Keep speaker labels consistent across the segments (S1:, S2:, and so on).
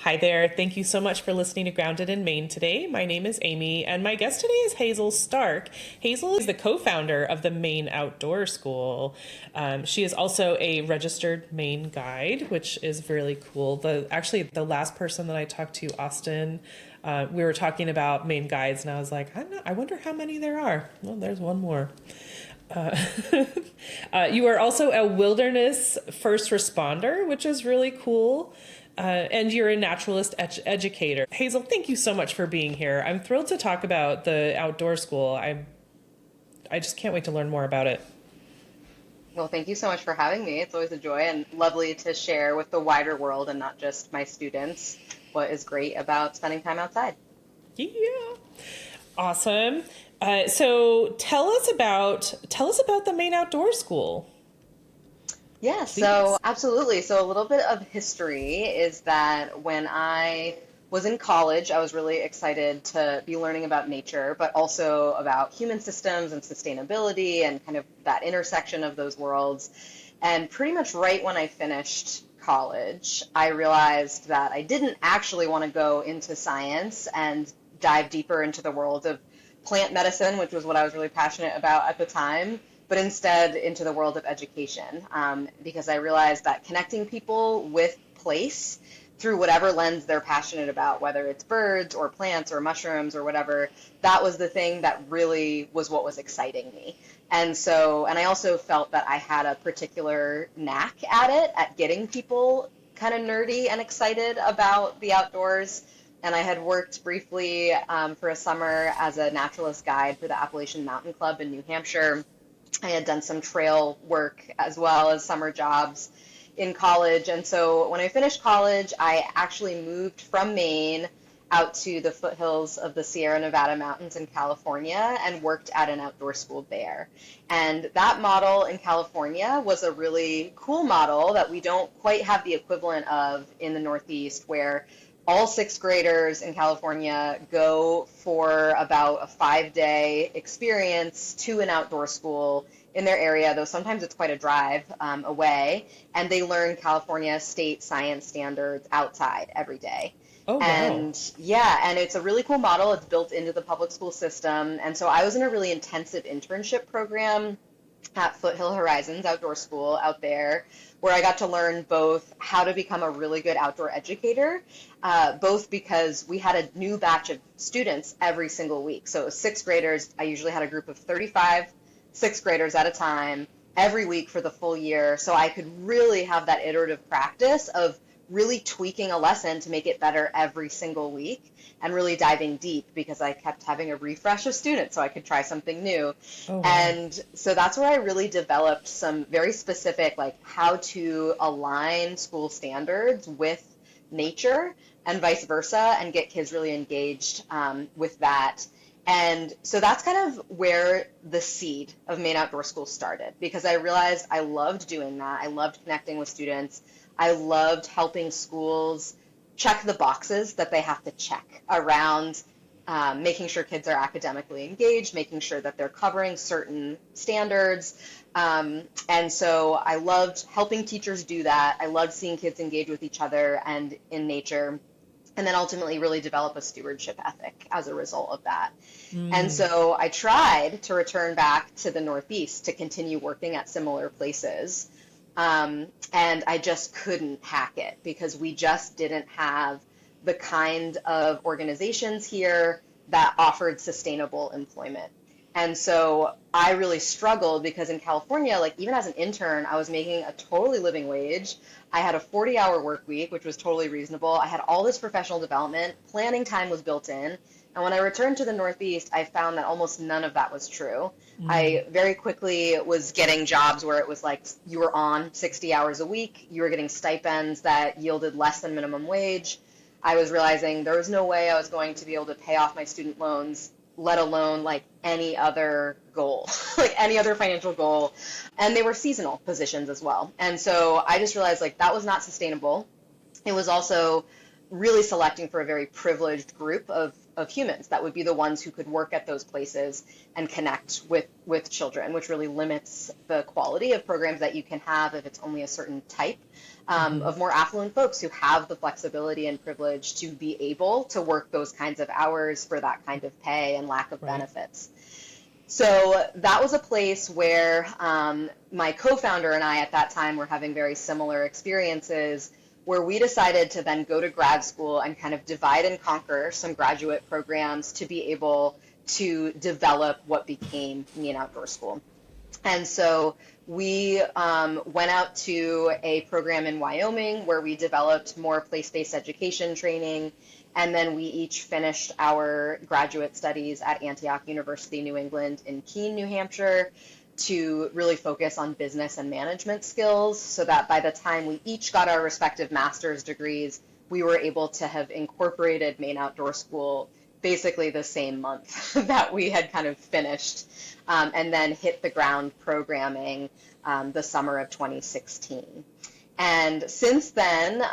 S1: Hi there. Thank you so much for listening to Grounded in Maine today. My name is Amy, and my guest today is Hazel Stark. Hazel is the co founder of the Maine Outdoor School. She is also a registered Maine guide, which is really cool. The last person that I talked to, Austin, we were talking about Maine guides, and I was like, I wonder how many there are. Well, there's one more. Uh, you are also a wilderness first responder, which is really cool. And you're a naturalist educator. Hazel, thank you so much for being here. I'm thrilled to talk about the outdoor school. I just can't wait to learn more about it.
S2: Well, thank you so much for having me. It's always a joy and lovely to share with the wider world and not just my students what is great about spending time outside.
S1: Yeah, awesome. So tell us about the Maine Outdoor School,
S2: Yeah, so
S1: please.
S2: absolutely. So a little bit of history is that when I was in college, I was really excited to be learning about nature, but also about human systems and sustainability and kind of that intersection of those worlds. And pretty much right when I finished college, I realized that I didn't actually want to go into science and dive deeper into the world of plant medicine, which was what I was really passionate about at the time, but instead into the world of education, because I realized that connecting people with place through whatever lens they're passionate about, whether it's birds or plants or mushrooms or whatever, that was the thing that really was what was exciting me. And I also felt that I had a particular knack at it, at getting people kind of nerdy and excited about the outdoors. And I had worked briefly for a summer as a naturalist guide for the Appalachian Mountain Club in New Hampshire. I had done some trail work as well as summer jobs in college. And so when I finished college, I actually moved from Maine out to the foothills of the Sierra Nevada mountains in California and worked at an outdoor school there. And that model in California was a really cool model that we don't quite have the equivalent of in the Northeast, where all sixth graders in California go for about a 5 day experience to an outdoor school in their area, though sometimes it's quite a drive away, and they learn California state science standards outside every day.
S1: Oh, wow.
S2: And yeah, and it's a really cool model. It's built into the public school system. And so I was in a really intensive internship program at Foothill Horizons Outdoor School out there, where I got to learn both how to become a really good outdoor educator, both because we had a new batch of students every single week. So sixth graders, I usually had a group of 35 sixth graders at a time every week for the full year. So I could really have that iterative practice of really tweaking a lesson to make it better every single week and really diving deep because I kept having a refresh of students so I could try something new.
S1: Oh, wow.
S2: And so that's where I really developed some very specific, like how to align school standards with nature and vice versa and get kids really engaged with that. And so that's kind of where the seed of Maine Outdoor School started because I realized I loved doing that. I loved connecting with students. I loved helping schools check the boxes that they have to check around making sure kids are academically engaged, making sure that they're covering certain standards. And so I loved helping teachers do that. I loved seeing kids engage with each other and in nature, and then ultimately really develop a stewardship ethic as a result of that. And
S1: Mm.
S2: so I tried to return back to the Northeast to continue working at similar places. And I just couldn't hack it because we just didn't have the kind of organizations here that offered sustainable employment. And so I really struggled because in California, like even as an intern, I was making a totally living wage. I had a 40-hour work week, which was totally reasonable. I had all this professional development, planning time was built in. And when I returned to the Northeast, I found that almost none of that was true.
S1: Mm.
S2: I very quickly was getting jobs where it was like you were on 60 hours a week, you were getting stipends that yielded less than minimum wage. I was realizing there was no way I was going to be able to pay off my student loans, let alone like any other goal, like any other financial goal. And they were seasonal positions as well. And so I just realized like that was not sustainable. It was also really selecting for a very privileged group of humans that would be the ones who could work at those places and connect with children, which really limits the quality of programs that you can have if it's only a certain type of more affluent folks who have the flexibility and privilege to be able to work those kinds of hours for that kind of pay and lack of
S1: Right.
S2: benefits. So that was a place where my co-founder and I at that time were having very similar experiences, where we decided to then go to grad school and kind of divide and conquer some graduate programs to be able to develop what became Maine Outdoor School. And so we went out to a program in Wyoming where we developed more place-based education training. And then we each finished our graduate studies at Antioch University, New England in Keene, New Hampshire, to really focus on business and management skills so that by the time we each got our respective master's degrees, we were able to have incorporated Maine Outdoor School basically the same month that we had kind of finished, and then hit the ground programming the summer of 2016. And since then,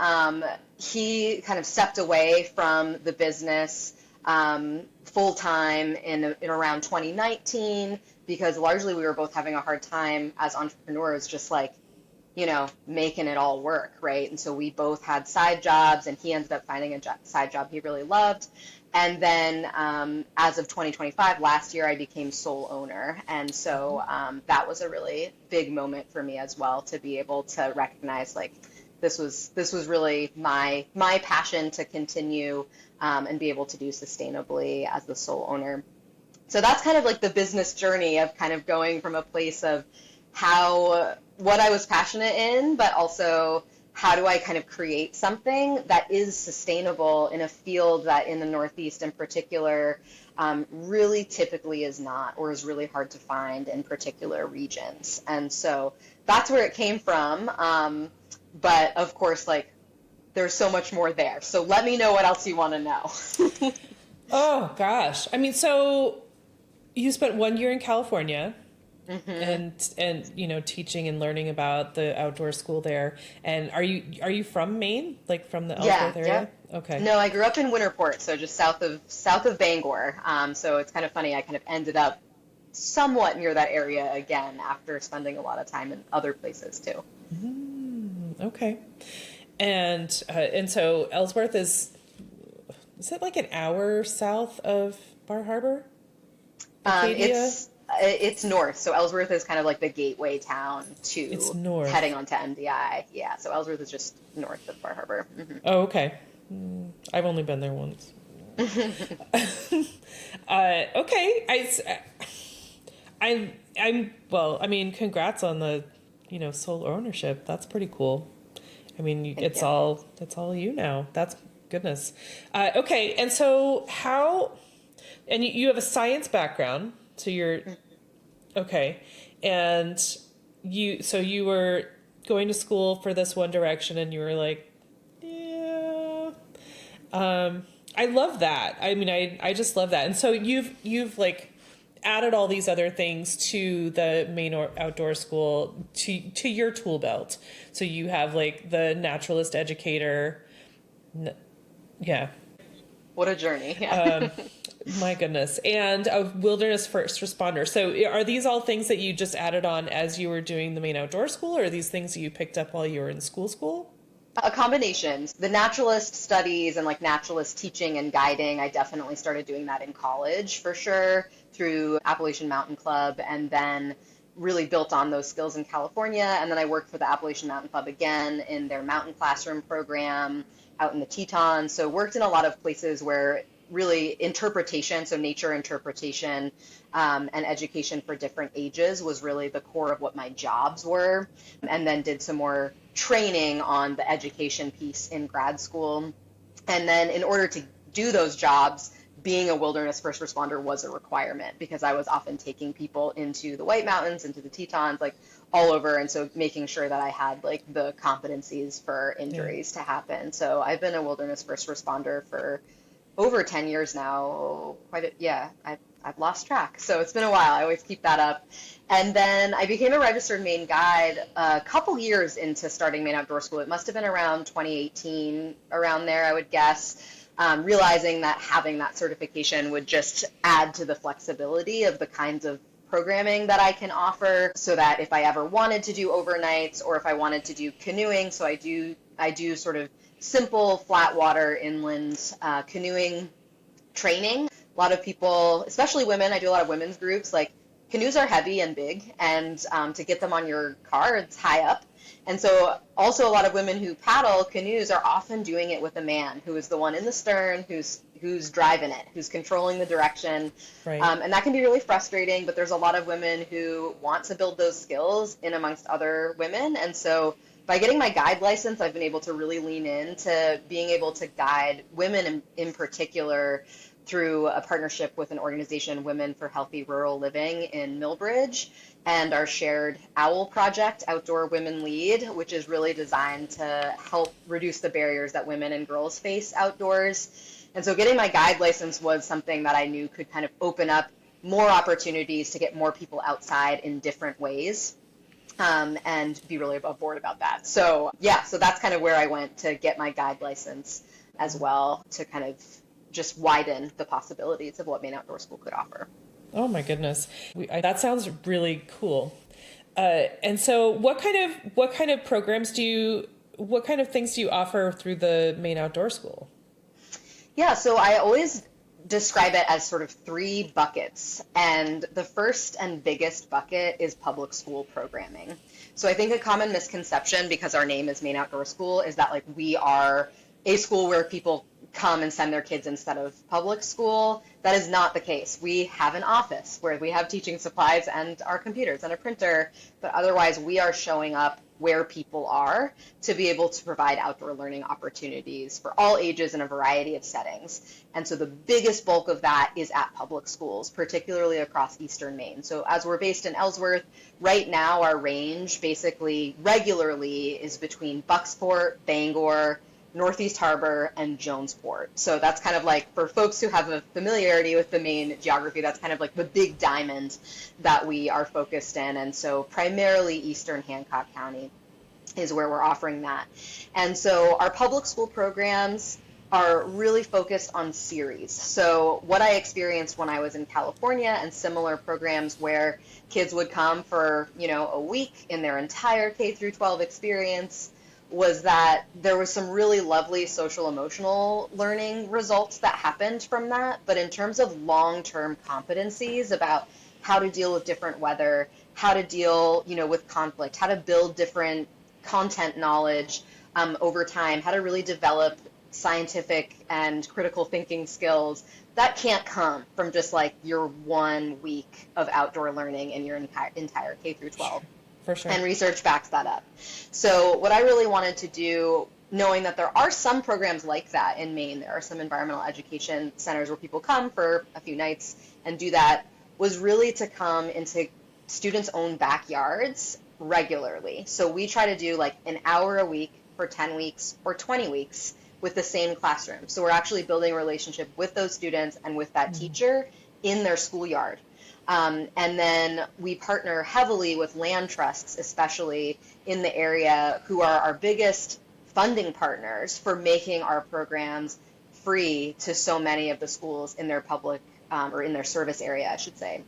S2: he kind of stepped away from the business full time in around 2019, because largely we were both having a hard time as entrepreneurs, just like, making it all work, right? And so we both had side jobs, and he ended up finding a side job he really loved. And then as of 2025, last year, I became sole owner. And so that was a really big moment for me as well, to be able to recognize, like, this was really my passion to continue and be able to do sustainably as the sole owner. So that's kind of like the business journey of kind of going from a place of what I was passionate in, but also how do I kind of create something that is sustainable in a field that in the Northeast in particular really typically is not, or is really hard to find in particular regions. And so that's where it came from. But of course, like, there's so much more there. So let me know what else you want to know.
S1: Oh gosh. I mean, so you spent 1 year in California. Mm-hmm. And teaching and learning about the outdoor school there. And are you from Maine, like from the Ellsworth area?
S2: Yeah.
S1: Okay.
S2: No, I grew up in Winterport, so just south of Bangor. So it's kind of funny. I kind of ended up somewhat near that area again after spending a lot of time in other places too.
S1: Okay. And so Ellsworth is it like an hour south of Bar Harbor? Acadia?
S2: It's north, so Ellsworth is kind of like the gateway town
S1: It's
S2: to
S1: north.
S2: heading onto MDI. Yeah, so Ellsworth is just north of Bar Harbor. Mm-hmm.
S1: Oh, okay. I've only been there once. Okay. I'm well. I mean, congrats on the sole ownership. That's pretty cool. I mean, it's all you now. That's goodness. Okay, and so and you have a science background, so you're okay, and you were going to school for this one direction, and you were like, yeah. I love that. I mean, I just love that. And so you've like added all these other things to the Maine Outdoor School to your tool belt. So you have like the Naturalist Educator. Yeah.
S2: What a journey. Yeah.
S1: My goodness. And a wilderness first responder. So are these all things that you just added on as you were doing the Maine Outdoor School, or are these things that you picked up while you were in school?
S2: A combination. The naturalist studies and like naturalist teaching and guiding, I definitely started doing that in college for sure through Appalachian Mountain Club, and then really built on those skills in California. And then I worked for the Appalachian Mountain Club again in their mountain classroom program out in the Tetons. So worked in a lot of places where really interpretation, so nature interpretation and education for different ages was really the core of what my jobs were. And then did some more training on the education piece in grad school. And then in order to do those jobs, being a wilderness first responder was a requirement, because I was often taking people into the White Mountains, into the Tetons, like all over. And so making sure that I had like the competencies for injuries to happen. So I've been a wilderness first responder for over 10 years now. I've lost track. So it's been a while. I always keep that up. And then I became a registered Maine guide a couple years into starting Maine Outdoor School. It must have been around 2018, around there, I would guess, realizing that having that certification would just add to the flexibility of the kinds of programming that I can offer so that if I ever wanted to do overnights or if I wanted to do canoeing, so I do sort of simple flat water inland canoeing training. A lot of people, especially women, I do a lot of women's groups, like canoes are heavy and big, and to get them on your car, it's high up. And so also a lot of women who paddle canoes are often doing it with a man who is the one in the stern, who's driving it, who's controlling the direction.
S1: Right.
S2: And that can be really frustrating, but there's a lot of women who want to build those skills in amongst other women. And so by getting my guide license, I've been able to really lean into being able to guide women in particular through a partnership with an organization, Women for Healthy Rural Living in Millbridge, and our shared OWL project, Outdoor Women Lead, which is really designed to help reduce the barriers that women and girls face outdoors. And so getting my guide license was something that I knew could kind of open up more opportunities to get more people outside in different ways. And be really above board about that. So yeah, so that's kind of where I went to get my guide license as well, to kind of just widen the possibilities of what Maine Outdoor School could offer.
S1: Oh my goodness, that sounds really cool. And so, what kind of programs what kind of things do you offer through the Maine Outdoor School?
S2: Yeah, so I always describe it as sort of three buckets. And the first and biggest bucket is public school programming. So I think a common misconception, because our name is Maine Outdoor School, is that like we are a school where people come and send their kids instead of public school. That is not the case. We have an office where we have teaching supplies and our computers and a printer, but otherwise we are showing up where people are to be able to provide outdoor learning opportunities for all ages in a variety of settings. And so the biggest bulk of that is at public schools, particularly across Eastern Maine. So as we're based in Ellsworth, right now our range basically regularly is between Bucksport, Bangor, Northeast Harbor, and Jonesport. So that's kind of like, for folks who have a familiarity with the Maine geography, that's kind of like the big diamond that we are focused in. And so primarily Eastern Hancock County is where we're offering that. And so our public school programs are really focused on series. So what I experienced when I was in California and similar programs where kids would come for, a week in their entire K through 12 experience, was that there was some really lovely social emotional learning results that happened from that. But in terms of long-term competencies about how to deal with different weather, how to deal, with conflict, how to build different content knowledge over time, how to really develop scientific and critical thinking skills, that can't come from just like your 1 week of outdoor learning in your entire K through 12.
S1: For sure.
S2: And research backs that up. So what I really wanted to do, knowing that there are some programs like that in Maine, there are some environmental education centers where people come for a few nights and do that, was really to come into students' own backyards regularly. So we try to do like an hour a week for 10 weeks or 20 weeks with the same classroom. So we're actually building a relationship with those students and with that teacher in their schoolyard. And then we partner heavily with land trusts, especially in the area, who are our biggest funding partners for making our programs free to so many of the schools in their public or in their service area, I should say.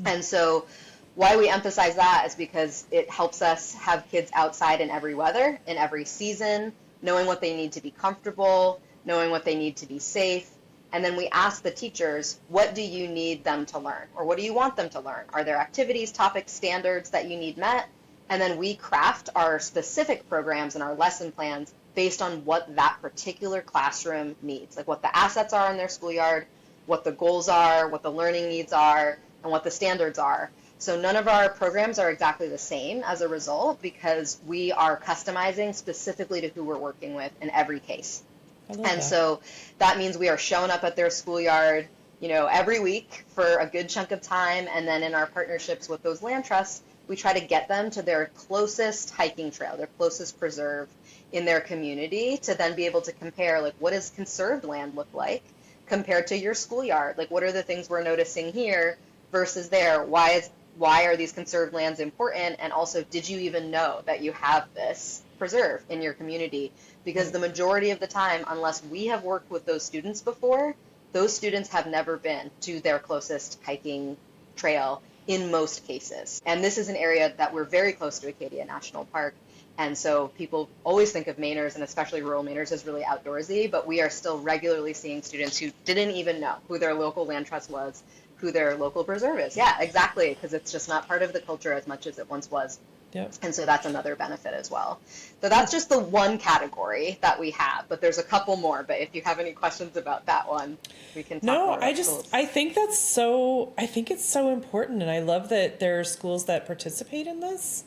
S2: And so why we emphasize that is because it helps us have kids outside in every weather, in every season, knowing what they need to be comfortable, knowing what they need to be safe. And then we ask the teachers, what do you need them to learn? Or what do you want them to learn? Are there activities, topics, standards that you need met? And then we craft our specific programs and our lesson plans based on what that particular classroom needs, like what the assets are in their schoolyard, what the goals are, what the learning needs are, and what the standards are. So none of our programs are exactly the same as a result, because we are customizing specifically to who we're working with in every case. And so that means we are showing up at their schoolyard, every week for a good chunk of time. And then in our partnerships with those land trusts, we try to get them to their closest hiking trail, their closest preserve in their community, to then be able to compare, like, what does conserved land look like compared to your schoolyard? Like, what are the things we're noticing here versus there? Why are these conserved lands important? And also, did you even know that you have this preserve in your community? Because the majority of the time, unless we have worked with those students before, those students have never been to their closest hiking trail in most cases. And this is an area that we're very close to Acadia National Park. And so people always think of Mainers, and especially rural Mainers, as really outdoorsy, but we are still regularly seeing students who didn't even know who their local land trust was, who their local preserve is. Yeah, exactly, because it's just not part of the culture as much as it once was.
S1: Yep.
S2: And so that's another benefit as well. So that's just the one category that we have, but there's a couple more. But if you have any questions about that one, we can talk more about schools.
S1: I think I think it's so important, and I love that there are schools that participate in this.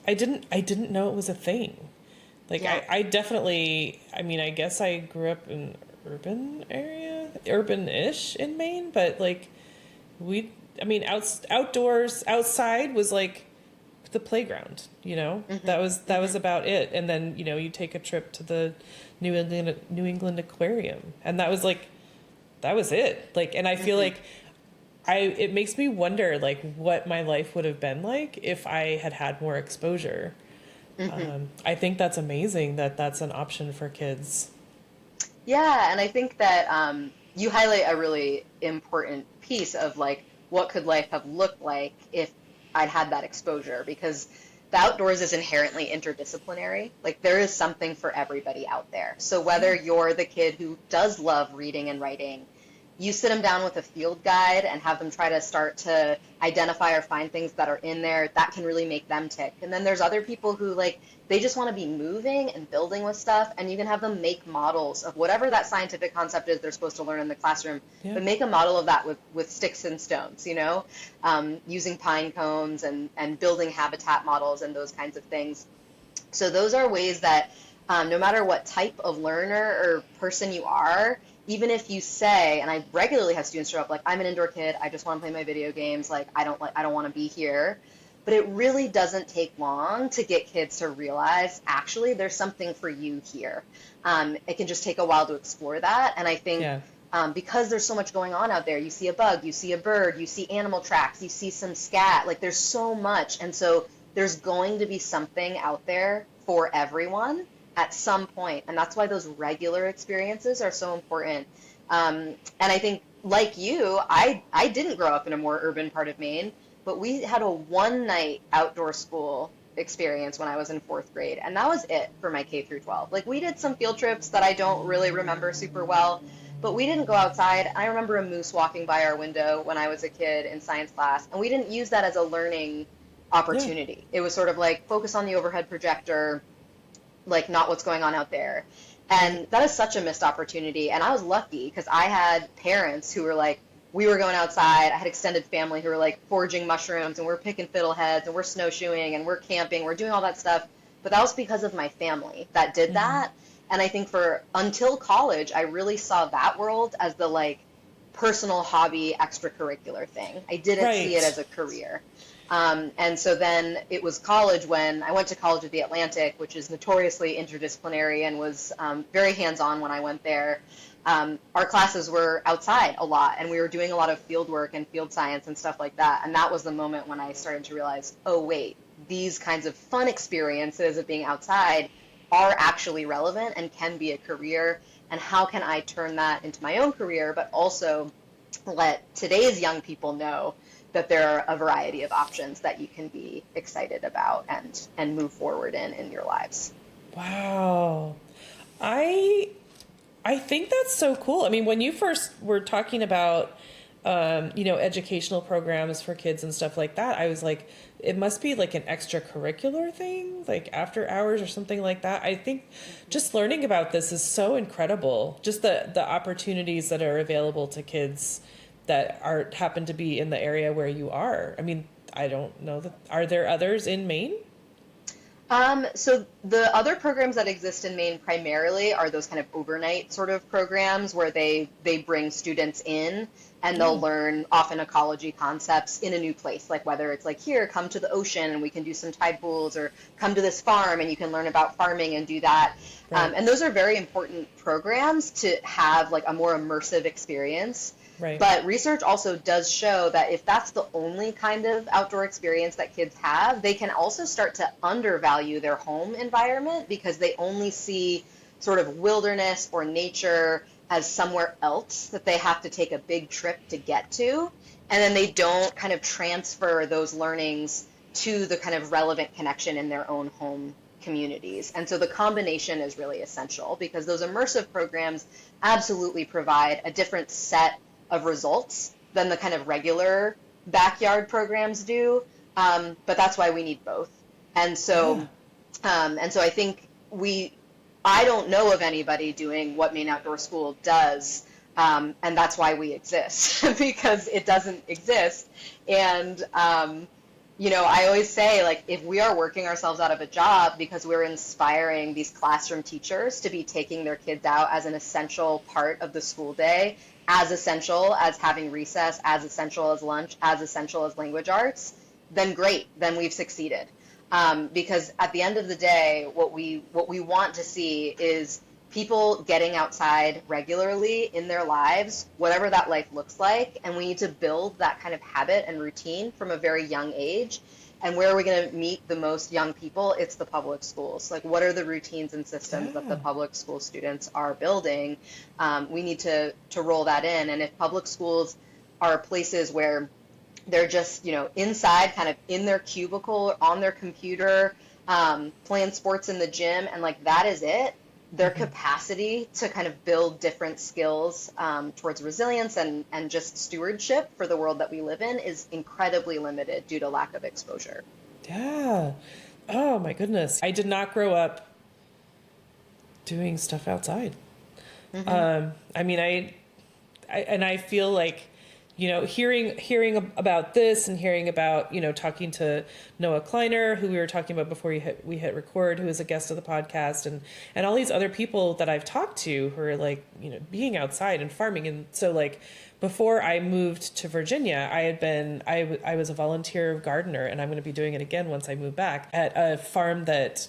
S1: I didn't know it was a thing. Like,
S2: Yeah.
S1: I definitely, I mean, I guess I grew up in urban-ish in Maine, but like outdoors, outside was like the playground, you know.
S2: Mm-hmm.
S1: That was about it. And then, you know, you take a trip to the New England Aquarium, and that was it. Like, and I feel like it makes me wonder like what my life would have been like if I had had more exposure. I think that's amazing that that's an option for kids.
S2: Yeah, and I think that you highlight a really important piece of like what could life have looked like if I'd had that exposure, because the outdoors is inherently interdisciplinary. Like there is something for everybody out there. So whether you're the kid who does love reading and writing, you sit them down with a field guide and have them try to start to identify or find things that are in there that can really make them tick. And then there's other people who like, they just want to be moving and building with stuff, and you can have them make models of whatever that scientific concept is they're supposed to learn in the classroom, but make a model of that with sticks and stones, you know, using pine cones and building habitat models and those kinds of things. So those are ways that no matter what type of learner or person you are, even if you say, and I regularly have students show up like, I'm an indoor kid, I just want to play my video games, like I don't want to be here. But it really doesn't take long to get kids to realize, actually, there's something for you here. It can just take a while to explore that. And I think because there's so much going on out there, you see a bug, you see a bird, you see animal tracks, you see some scat, like there's so much. And so there's going to be something out there for everyone at some point. And that's why those regular experiences are so important. And I think, like you, I didn't grow up in a more urban part of Maine, but we had a one-night outdoor school experience when I was in 4th grade, and that was it for my K through 12. Like, we did some field trips that I don't really remember super well, but we didn't go outside. I remember a moose walking by our window when I was a kid in science class, and we didn't use that as a learning opportunity. It was sort of like, focus on the overhead projector, like not what's going on out there. And that is such a missed opportunity. And I was lucky because I had parents who were like, we were going outside. I had extended family who were like foraging mushrooms, and we're picking fiddleheads, and we're snowshoeing, and we're camping, we're doing all that stuff. But that was because of my family that did that. And I think until college, I really saw that world as the like personal hobby extracurricular thing. I didn't see it as a career. And so then it was college when I went to College of the Atlantic, which is notoriously interdisciplinary and was very hands-on when I went there. Our classes were outside a lot, and we were doing a lot of field work and field science and stuff like that. And that was the moment when I started to realize, oh, wait, these kinds of fun experiences of being outside are actually relevant and can be a career. And how can I turn that into my own career, but also let today's young people know that there are a variety of options that you can be excited about and move forward in your lives.
S1: Wow. I think that's so cool. I mean, when you first were talking about, educational programs for kids and stuff like that, I was like, it must be like an extracurricular thing, like after hours or something like that. I think just learning about this is so incredible. Just the opportunities that are available to kids that happen to be in the area where you are. I mean, I don't know are there others in Maine?
S2: So the other programs that exist in Maine primarily are those kind of overnight sort of programs where they bring students in and they'll learn often ecology concepts in a new place, like whether it's like, here, come to the ocean and we can do some tide pools, or come to this farm and you can learn about farming and do that. Right. And those are very important programs to have like a more immersive experience. Right. But research also does show that if that's the only kind of outdoor experience that kids have, they can also start to undervalue their home environment because they only see sort of wilderness or nature as somewhere else that they have to take a big trip to get to. and then they don't kind of transfer those learnings to the kind of relevant connection in their own home communities. And so the combination is really essential, because those immersive programs absolutely provide a different set of results than the kind of regular backyard programs do. But that's why we need both. And so, I think I don't know of anybody doing what Maine Outdoor School does. And that's why we exist, because it doesn't exist. And, I always say, like, if we are working ourselves out of a job because we're inspiring these classroom teachers to be taking their kids out as an essential part of the school day, as essential as having recess, as essential as lunch, as essential as language arts, then great, then we've succeeded. Because at the end of the day, what we want to see is people getting outside regularly in their lives, whatever that life looks like, and we need to build that kind of habit and routine from a very young age. And where are we going to meet the most young people? It's the public schools. Like, what are the routines and systems that the public school students are building? We need to roll that in. And if public schools are places where they're just, inside, kind of in their cubicle, on their computer, playing sports in the gym, and like that is it, their capacity to kind of build different skills towards resilience and just stewardship for the world that we live in is incredibly limited due to lack of exposure.
S1: Yeah. Oh my goodness. I did not grow up doing stuff outside. I mean, I feel like, hearing about this and hearing about, talking to Noah Kleiner, who we were talking about before we hit record, who is a guest of the podcast, and all these other people that I've talked to who are like, being outside and farming. And so like before I moved to Virginia, I was a volunteer gardener, and I'm going to be doing it again once I move back, at a farm that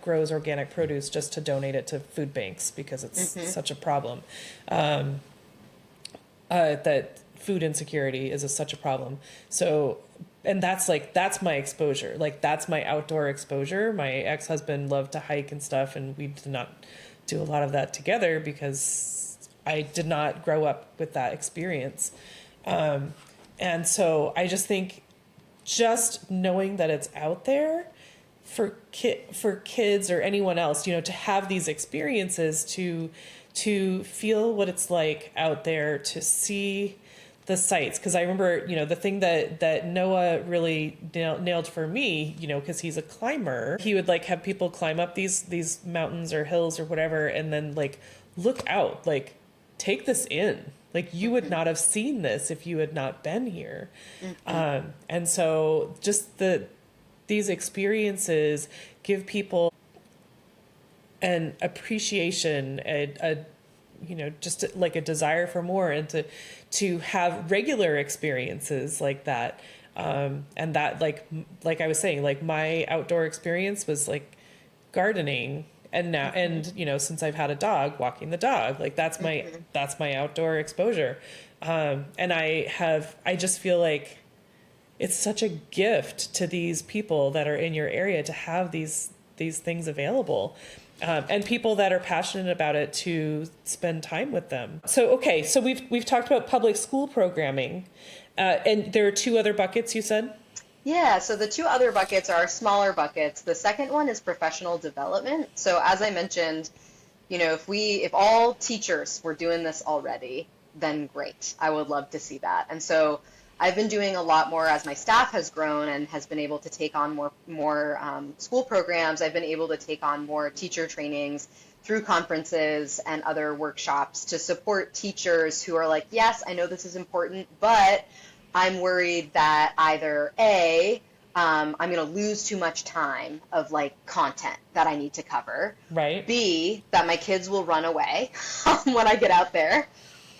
S1: grows organic produce just to donate it to food banks, because it's such a problem. That food insecurity is such a problem. So, and that's my exposure. Like, that's my outdoor exposure. My ex-husband loved to hike and stuff, and we did not do a lot of that together because I did not grow up with that experience. And so I just think just knowing that it's out there for kids or anyone else, to have these experiences, to feel what it's like out there, to see the sights. Because I remember, the thing that Noah really nailed for me, because he's a climber, he would like have people climb up these mountains or hills or whatever, and then like look out, like take this in. Like, you would not have seen this if you had not been here. And so just these experiences give people an appreciation, just like a desire for more, and to have regular experiences like that. And that, like I was saying, like my outdoor experience was like gardening, and now, and since I've had a dog, walking the dog, like that's my outdoor exposure. And I just feel like it's such a gift to these people that are in your area to have these things available. And people that are passionate about it to spend time with them. So we've talked about public school programming, and there are two other buckets, you said?
S2: Yeah, so the two other buckets are smaller buckets. The second one is professional development. So as I mentioned, if all teachers were doing this already, then great. I would love to see that. And so I've been doing a lot more as my staff has grown and has been able to take on more school programs. I've been able to take on more teacher trainings through conferences and other workshops to support teachers who are like, yes, I know this is important, but I'm worried that either A, I'm going to lose too much time of like content that I need to cover.
S1: Right.
S2: B, that my kids will run away when I get out there.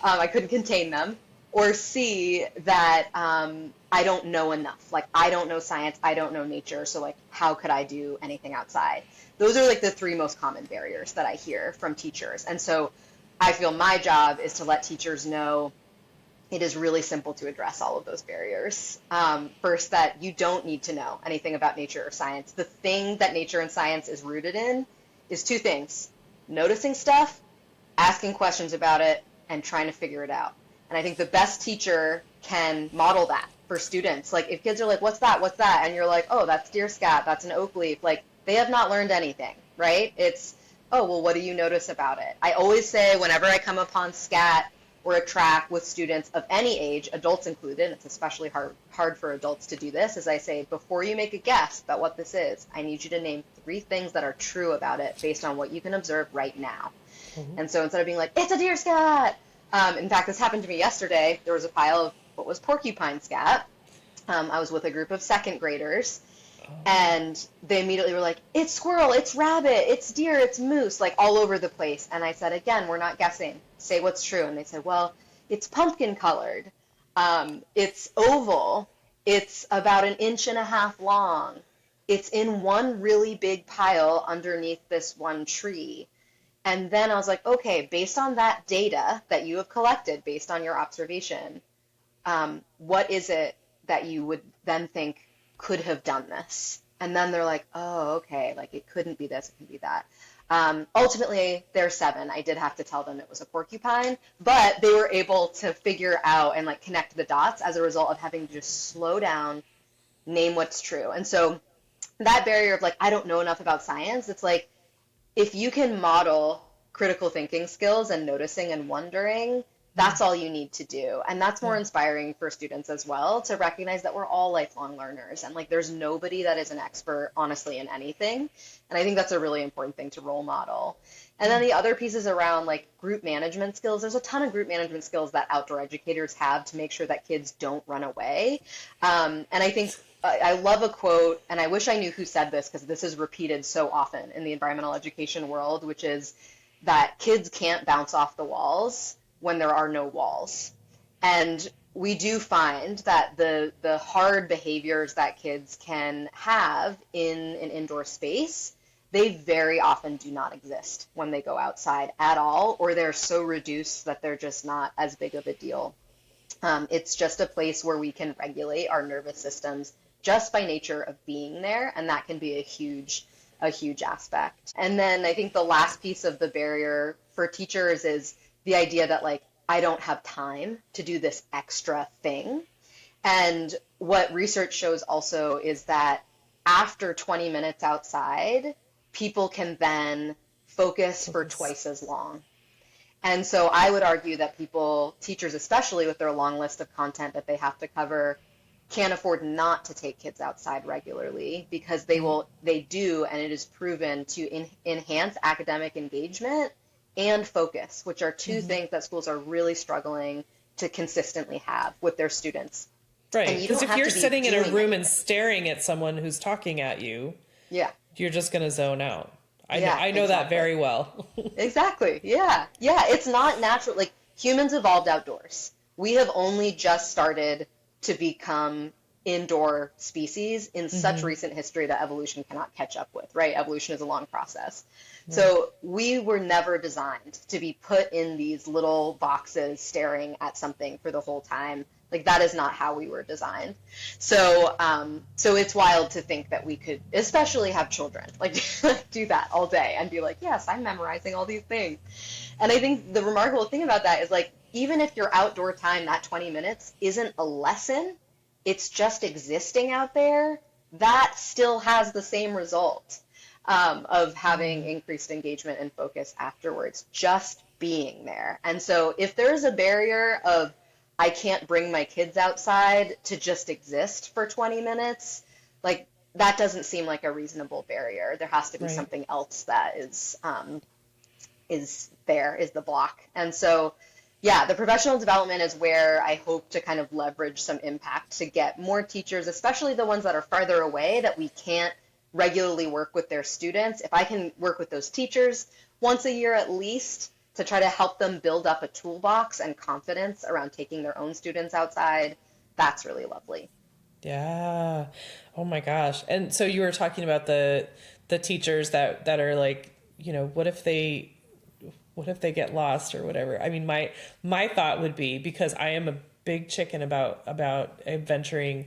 S2: I couldn't contain them. Or C, that I don't know enough. Like, I don't know science, I don't know nature, so like, how could I do anything outside? Those are like the three most common barriers that I hear from teachers. And so I feel my job is to let teachers know it is really simple to address all of those barriers. First, that you don't need to know anything about nature or science. The thing that nature and science is rooted in is two things: noticing stuff, asking questions about it, and trying to figure it out. And I think the best teacher can model that for students. Like if kids are like, what's that? What's that? And you're like, oh, that's deer scat, that's an oak leaf. Like they have not learned anything, right? It's, oh, well, what do you notice about it? I always say whenever I come upon scat or a track with students of any age, adults included, and it's especially hard for adults to do this, is I say, before you make a guess about what this is, I need you to name 3 things that are true about it based on what you can observe right now. And so instead of being like, it's a deer scat, in fact, this happened to me yesterday. There was a pile of what was porcupine scat. I was with a group of second graders, and they immediately were like, it's squirrel, it's rabbit, it's deer, it's moose, like all over the place. And I said, again, we're not guessing. Say what's true. And they said, well, it's pumpkin colored. It's oval. It's about 1.5 inches long. It's in one really big pile underneath this one tree. And then I was like, okay, based on that data that you have collected, based on your observation, what is it that you would then think could have done this? And then they're like, oh, okay, like it couldn't be this, it can be that. Ultimately, they're 7. I did have to tell them it was a porcupine, but they were able to figure out and like connect the dots as a result of having to just slow down, name what's true. And so that barrier of like, I don't know enough about science, it's like, if you can model critical thinking skills and noticing and wondering, that's all you need to do. And that's more inspiring for students as well, to recognize that we're all lifelong learners and like there's nobody that is an expert, honestly, in anything. And I think that's a really important thing to role model. And then the other pieces around like group management skills. There's a ton of group management skills that outdoor educators have to make sure that kids don't run away. And I think I love a quote, and I wish I knew who said this because this is repeated so often in the environmental education world, which is that kids can't bounce off the walls when there are no walls. And we do find that the hard behaviors that kids can have in an indoor space, they very often do not exist when they go outside at all, or they're so reduced that they're just not as big of a deal. It's just a place where we can regulate our nervous systems just by nature of being there, and that can be a huge aspect. And then I think the last piece of the barrier for teachers is the idea that like, I don't have time to do this extra thing. And what research shows also is that after 20 minutes outside, people can then focus for twice as long. And so I would argue that teachers especially with their long list of content that they have to cover, can't afford not to take kids outside regularly because they do, and it is proven to enhance academic engagement and focus, which are 2 things that schools are really struggling to consistently have with their students.
S1: Right, because if you're sitting in a room and staring at someone who's talking at you, you're just going to zone out. I know that very well.
S2: Exactly. Yeah. It's not natural. Like humans evolved outdoors. We have only just started to become indoor species in such recent history that evolution cannot catch up with, right? Evolution is a long process. So we were never designed to be put in these little boxes staring at something for the whole time. Like that is not how we were designed. So it's wild to think that we could, especially have children, like do that all day and be like, yes, I'm memorizing all these things. And I think the remarkable thing about that is like, even if your outdoor time, that 20 minutes isn't a lesson, it's just existing out there, that still has the same result of having increased engagement and focus afterwards, just being there. And so if there's a barrier of I can't bring my kids outside to just exist for 20 minutes, like that doesn't seem like a reasonable barrier. There has to be something else that is the block. And so the professional development is where I hope to kind of leverage some impact to get more teachers, especially the ones that are farther away that we can't regularly work with their students. If I can work with those teachers once a year at least to try to help them build up a toolbox and confidence around taking their own students outside, that's really lovely.
S1: Yeah. Oh my gosh. And so you were talking about the teachers that are like, you know, what if they get lost or whatever? I mean, my thought would be, because I am a big chicken about adventuring,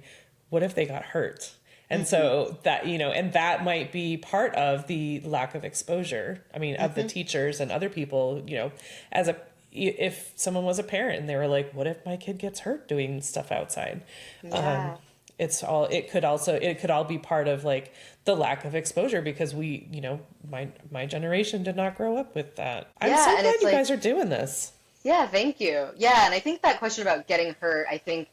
S1: what if they got hurt? And so that, you know, and that might be part of the lack of exposure. I mean, of the teachers and other people, you know, if someone was a parent and they were like, what if my kid gets hurt doing stuff outside?
S2: Yeah.
S1: It could all be part of like the lack of exposure, because we, my generation did not grow up with that. I'm
S2: Yeah,
S1: so
S2: and
S1: glad
S2: it's
S1: you
S2: like,
S1: guys are doing this.
S2: yeah, thank you. Yeah, and I think that question about getting hurt, I think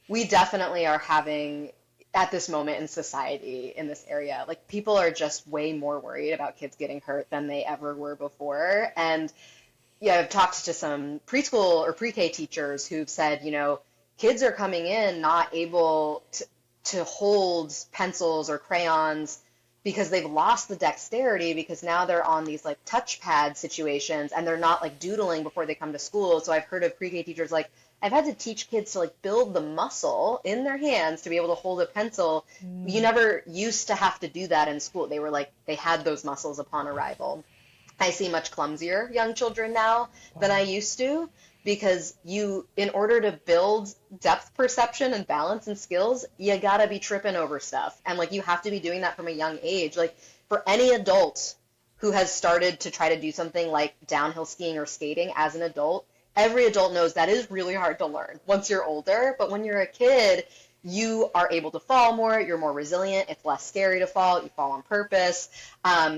S2: we definitely are having at this moment in society in this area. Like people are just way more worried about kids getting hurt than they ever were before. And yeah, I've talked to some preschool or pre-K teachers who've said, kids are coming in not able to hold pencils or crayons because they've lost the dexterity because now they're on these like touchpad situations and they're not like doodling before they come to school. So I've heard of pre-K teachers like, I've had to teach kids to like build the muscle in their hands to be able to hold a pencil. You never used to have to do that in school. They were like, they had those muscles upon arrival. I see much clumsier young children now than I
S1: Wow.
S2: used to because in order to build depth perception and balance and skills, you gotta be tripping over stuff. And like you have to be doing that from a young age. Like for any adult who has started to try to do something like downhill skiing or skating as an adult, every adult knows that is really hard to learn once you're older. But when you're a kid, you are able to fall more, you're more resilient, it's less scary to fall, you fall on purpose.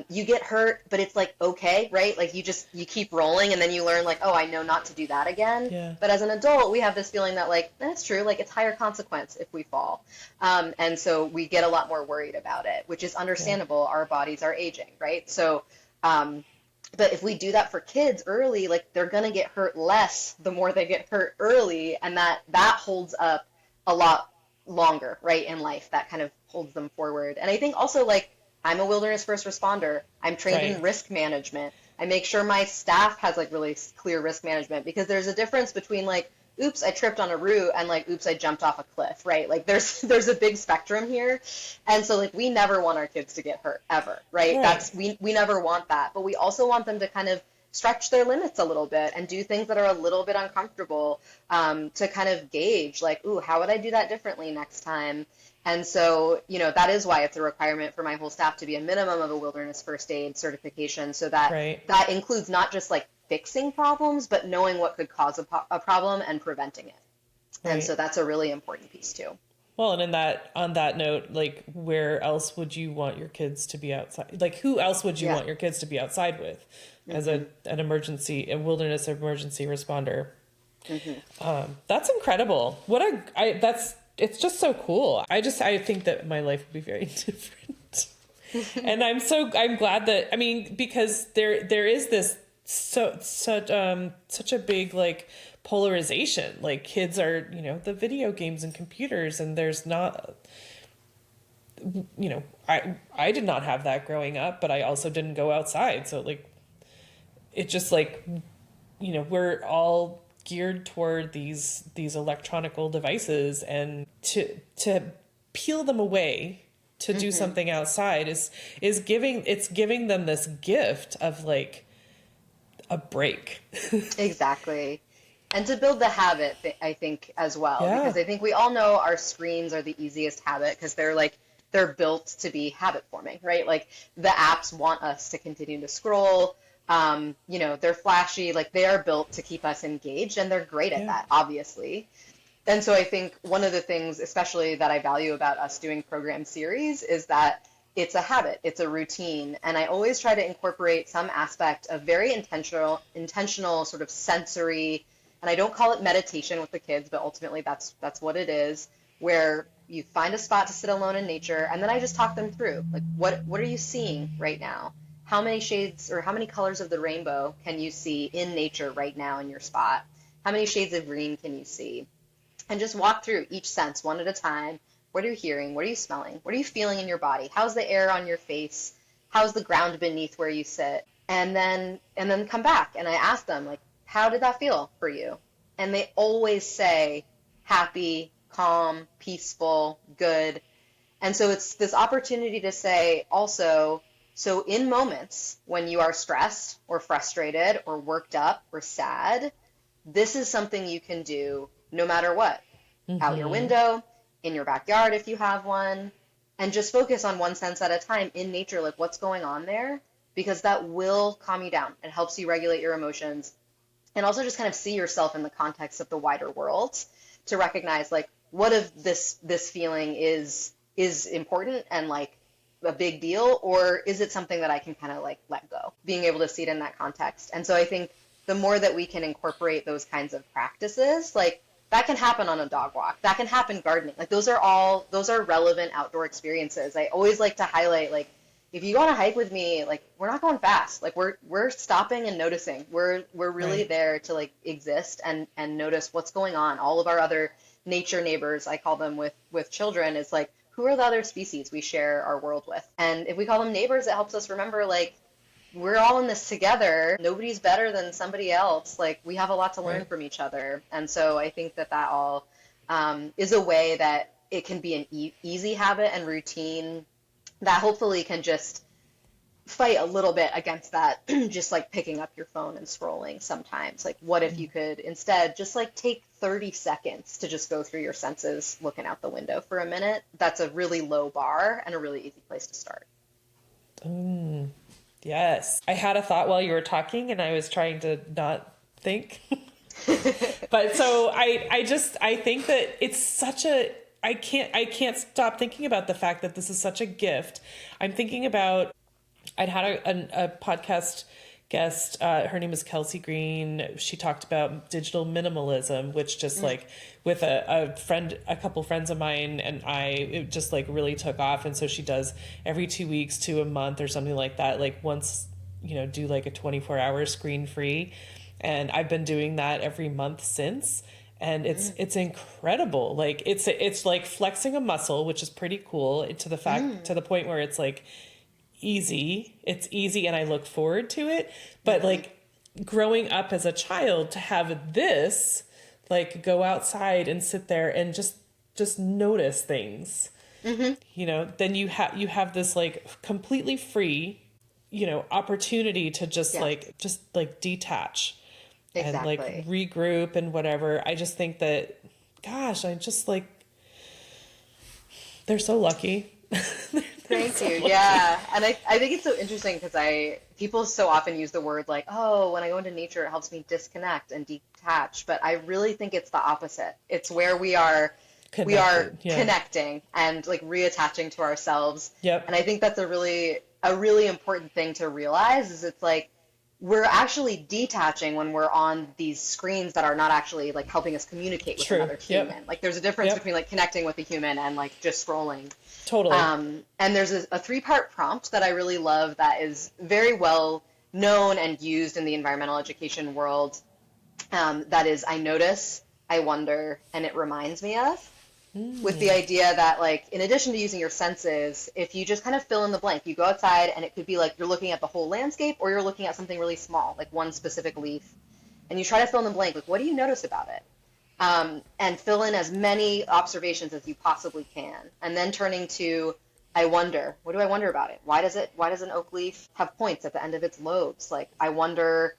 S2: You get hurt, but it's like, okay, right? Like you keep rolling and then you learn like, oh, I know not to do that again.
S1: Yeah.
S2: But as an adult, we have this feeling that like, that's true, like it's higher consequence if we fall. And so we get a lot more worried about it, which is
S1: Yeah.
S2: understandable. Our bodies are aging, right? So, but if we do that for kids early, like they're gonna get hurt less the more they get hurt early, and that holds up a lot longer, right, in life. That kind of holds them forward. And I think also like I'm a wilderness first responder. I'm trained in
S1: Right.
S2: risk management. I make sure my staff has like really clear risk management because there's a difference between like, oops, I tripped on a root and like, oops, I jumped off a cliff, right? Like there's a big spectrum here. And so like we never want our kids to get hurt ever, right?
S1: Right.
S2: We never want that. But we also want them to kind of stretch their limits a little bit and do things that are a little bit uncomfortable to kind of gauge like, ooh, how would I do that differently next time? And so, that is why it's a requirement for my whole staff to be a minimum of a wilderness first aid certification so that
S1: Right.
S2: that includes not just like fixing problems, but knowing what could cause a problem and preventing it. And so
S1: Right.
S2: that's a really important piece too.
S1: Well, and on that note, like, where else would you want your kids to be outside? Like, who else would you
S2: Yeah.
S1: want your kids to be outside with, as
S2: Hmm.
S1: a wilderness emergency responder?
S2: Hmm.
S1: That's incredible. It's just so cool. I think that my life would be very different, and I'm glad that, I mean, because there is this such a big like polarization. Like kids are, the video games and computers, and there's not, I did not have that growing up, but I also didn't go outside. So like it just like, we're all geared toward these electronical devices, and to peel them away to do
S2: Hmm.
S1: something outside is giving them this gift of like a break.
S2: Exactly. And to build the habit, I think, as well,
S1: Yeah.
S2: because I think we all know our screens are the easiest habit because they're built to be habit forming, right? Like the apps want us to continue to scroll. They're flashy, like they are built to keep us engaged, and they're great at
S1: Yeah.
S2: that, obviously. And so I think one of the things, especially that I value about us doing program series, is that it's a habit, it's a routine, and I always try to incorporate some aspect of very intentional sort of sensory, and I don't call it meditation with the kids, but ultimately that's what it is, where you find a spot to sit alone in nature, and then I just talk them through, like what are you seeing right now? How many shades or how many colors of the rainbow can you see in nature right now in your spot? How many shades of green can you see? And just walk through each sense one at a time. What are you hearing? What are you smelling? What are you feeling in your body? How's the air on your face? How's the ground beneath where you sit? And then come back and I ask them like, how did that feel for you? And they always say happy, calm, peaceful, good. And so it's this opportunity to say also, so in moments when you are stressed or frustrated or worked up or sad, this is something you can do no matter what. Out your
S1: Mm-hmm.
S2: window, in your backyard if you have one, and just focus on one sense at a time in nature, like what's going on there, because that will calm you down. It helps you regulate your emotions. and also just kind of see yourself in the context of the wider world to recognize like what if this feeling is important and like a big deal, or is it something that I can kind of like let go, being able to see it in that context. And so I think the more that we can incorporate those kinds of practices, like that can happen on a dog walk, that can happen gardening, like those are relevant outdoor experiences. I always like to highlight, like, if you go on a hike with me, like we're not going fast. Like we're stopping and noticing. We're really
S1: Right.
S2: there to like exist and notice what's going on. All of our other nature neighbors, I call them with children, is like who are the other species we share our world with? And if we call them neighbors, it helps us remember like we're all in this together. Nobody's better than somebody else. Like we have a lot to learn
S1: Right.
S2: from each other. And so I think that that all is a way that it can be an easy habit and routine that hopefully can just fight a little bit against that, just like picking up your phone and scrolling sometimes. Like, what if you could instead just like take 30 seconds to just go through your senses looking out the window for a minute? That's a really low bar and a really easy place to start.
S1: Mm, yes. I had a thought while you were talking and I was trying to not think. But so I think that it's such a, I can't stop thinking about the fact that this is such a gift. I'm thinking about, I'd had a podcast guest, her name is Kelsey Green. She talked about digital minimalism, which just like with a couple friends of mine and it just like really took off. And so she does every 2 weeks to a month or something like that. Like once, do like a 24-hour screen free. And I've been doing that every month since. And it's incredible. Like it's like flexing a muscle, which is pretty cool, to the point where it's like easy. It's easy and I look forward to it. But like growing up as a child to have this, like go outside and sit there and just notice things. Then you have this like completely free, opportunity to just
S2: Yeah,
S1: like detach and like
S2: exactly.
S1: regroup and whatever. I just think that, gosh, I just like, they're so lucky. They're
S2: Thank
S1: so
S2: you.
S1: lucky.
S2: Yeah. And I think it's so interesting because people so often use the word like, oh, when I go into nature, it helps me disconnect and detach. But I really think it's the opposite. It's where we are
S1: Connected. Yeah.
S2: connecting and like reattaching to ourselves. And
S1: Yep.
S2: I think that's a really important thing to realize is it's like we're actually detaching when we're on these screens that are not actually like helping us communicate with
S1: True.
S2: another
S1: Yep.
S2: human. Like there's a difference
S1: Yep.
S2: between like connecting with a human and like just scrolling.
S1: Totally.
S2: And there's a three-part prompt that I really love that is very well known and used in the environmental education world. That is, I notice, I wonder, and it reminds me of. With the
S1: Mm,
S2: idea that, like, in addition to using your senses, if you just kind of fill in the blank, you go outside and it could be like you're looking at the whole landscape or you're looking at something really small, like one specific leaf, and you try to fill in the blank, like, what do you notice about it? And fill in as many observations as you possibly can. And then turning to, I wonder, what do I wonder about it? Why does an oak leaf have points at the end of its lobes? Like, I wonder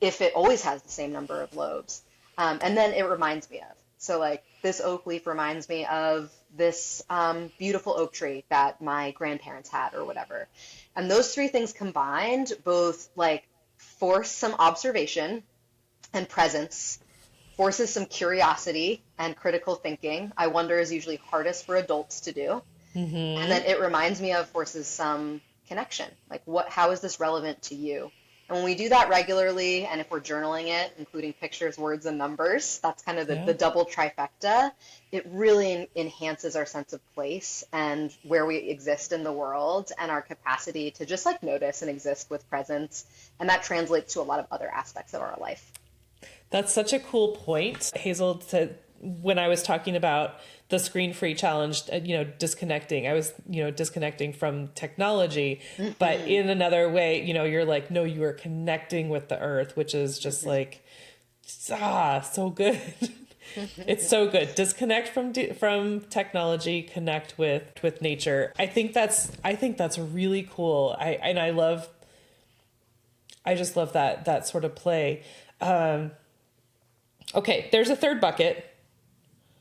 S2: if it always has the same number of lobes. And then it reminds me of. So, like, this oak leaf reminds me of this beautiful oak tree that my grandparents had or whatever. And those three things combined both, like, force some observation and presence, forces some curiosity and critical thinking. I wonder is usually hardest for adults to do. And then
S1: mm-hmm.
S2: it reminds me of forces some connection. Like how is this relevant to you? And when we do that regularly, and if we're journaling it, including pictures, words, and numbers, that's kind of the
S1: Yeah.
S2: double trifecta. It really enhances our sense of place and where we exist in the world and our capacity to just like notice and exist with presence. And that translates to a lot of other aspects of our life.
S1: That's such a cool point, Hazel. When I was talking about the screen-free challenge, disconnecting. I was, disconnecting from technology, but
S2: Hmm.
S1: in another way, you're like, no, you are connecting with the earth, which is just like, so good. It's so good. Disconnect from technology, connect with nature. I think that's really cool. I just love that sort of play. Okay, there's a third bucket.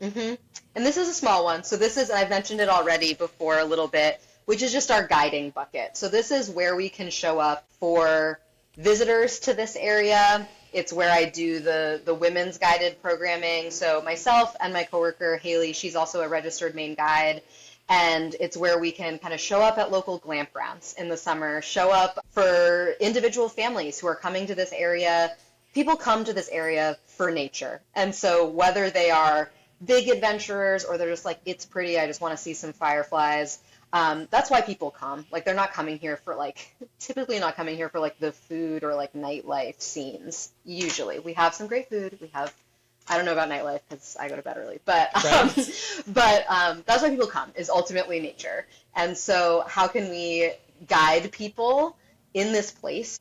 S2: Hmm. And this is a small one. So this is, I've mentioned it already before a little bit, which is just our guiding bucket. So this is where we can show up for visitors to this area. It's where I do the women's guided programming. So myself and my coworker Haley, she's also a registered Maine guide. And it's where we can kind of show up at local glampgrounds in the summer, show up for individual families who are coming to this area. People come to this area for nature. And so whether they are big adventurers or they're just like, it's pretty, I just want to see some fireflies. That's why people come. Like they're not coming here for like, typically not coming here for like the food or like nightlife scenes. Usually we have some great food. We have, I don't know about nightlife because I go to bed early, but
S1: Right.
S2: that's why people come is ultimately nature. And so how can we guide people in this place?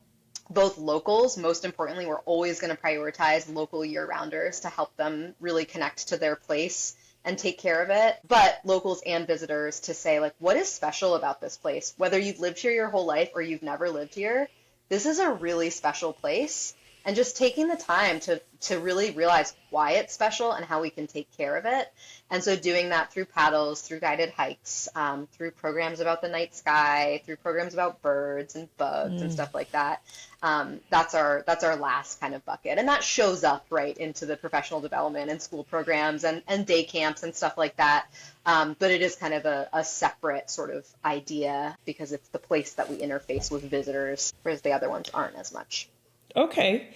S2: Both locals, most importantly, we're always going to prioritize local year-rounders to help them really connect to their place and take care of it. But locals and visitors to say, like, what is special about this place? Whether you've lived here your whole life or you've never lived here, this is a really special place. And just taking the time to really realize why it's special and how we can take care of it. And so doing that through paddles, through guided hikes, through programs about the night sky, through programs about birds and bugs and stuff like that. That's our last kind of bucket. And that shows up right into the professional development and school programs and day camps and stuff like that. But it is kind of a separate sort of idea because it's the place that we interface with visitors, whereas the other ones aren't as much.
S1: Okay.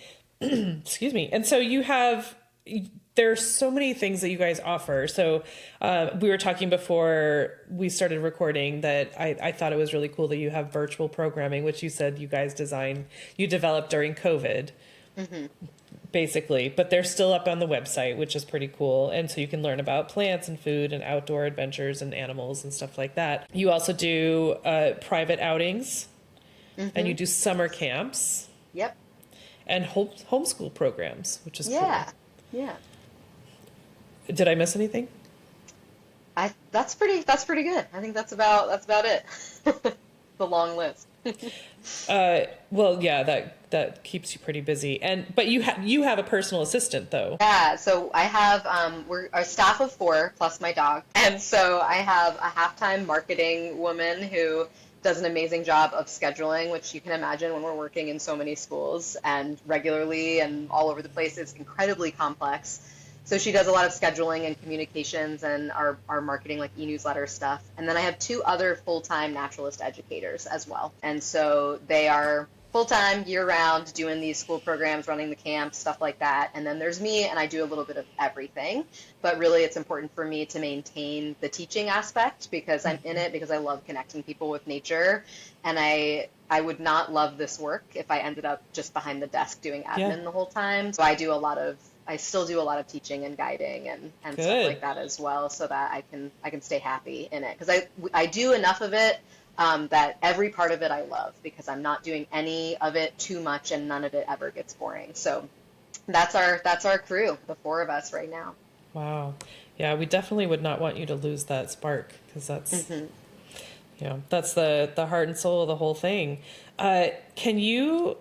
S1: Excuse me. And so there's so many things that you guys offer. So we were talking before we started recording that I thought it was really cool that you have virtual programming, which you said you guys you developed during COVID, basically, but they're still up on the website, which is pretty cool. And so you can learn about plants and food and outdoor adventures and animals and stuff like that. You also do private outings and you do summer camps.
S2: Yep.
S1: And homeschool programs, which is cool.
S2: Yeah.
S1: Did I miss anything?
S2: That's pretty good. I think that's about it. The long list.
S1: Well, yeah, that keeps you pretty busy. But you have a personal assistant though.
S2: Yeah, so I have we're a staff of 4 plus my dog. And so I have a half-time marketing woman who does an amazing job of scheduling, which you can imagine when we're working in so many schools and regularly and all over the place, it's incredibly complex. So she does a lot of scheduling and communications and our marketing, like e-newsletter stuff. And then I have 2 other full-time naturalist educators as well. And so they are full-time, year-round, doing these school programs, running the camps, stuff like that. And then there's me, and I do a little bit of everything. But really, it's important for me to maintain the teaching aspect because I'm in it because I love connecting people with nature. And I would not love this work if I ended up just behind the desk doing admin the whole time. So I still do a lot of teaching and guiding and stuff like that as well, so that I can stay happy in it. Because I do enough of it that every part of it I love because I'm not doing any of it too much and none of it ever gets boring. So that's our crew, the 4 of us right now.
S1: Wow. Yeah, we definitely would not want you to lose that spark because that's that's the heart and soul of the whole thing. Can you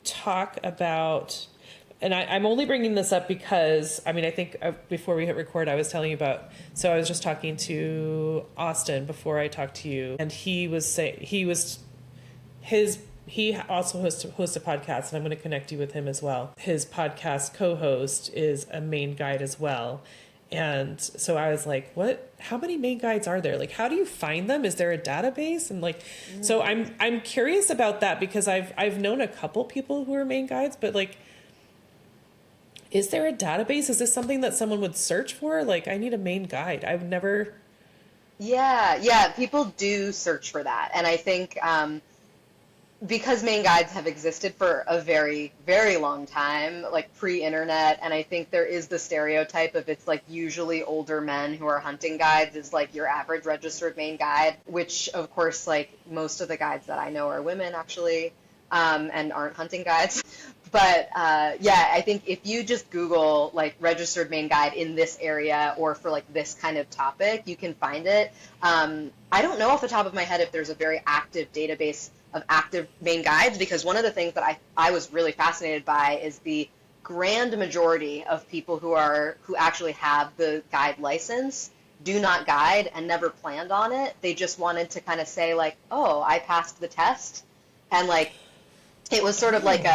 S1: talk about? And I'm only bringing this up because, I mean, I think before we hit record, I was telling you about, so I was just talking to Austin before I talked to you, and he was saying, he also hosts a podcast, and I'm going to connect you with him as well. His podcast co-host is a Maine guide as well. And so I was like, how many Maine guides are there? Like, how do you find them? Is there a database? And like, so I'm curious about that because I've known a couple people who are Maine guides, but like, is there a database? Is this something that someone would search for? Like, I need a Maine guide. I've never.
S2: Yeah, people do search for that. And I think because Maine guides have existed for a very, very long time, like pre-internet, and I think there is the stereotype of it's like usually older men who are hunting guides is like your average registered Maine guide, which of course, like most of the guides that I know are women actually, and aren't hunting guides. But I think if you just Google like registered Maine guide in this area or for like this kind of topic, you can find it. I don't know off the top of my head if there's a very active database of active Maine guides, because one of the things that I was really fascinated by is the grand majority of people who actually have the guide license do not guide and never planned on it. They just wanted to kind of say like, oh, I passed the test. And like, it was sort of like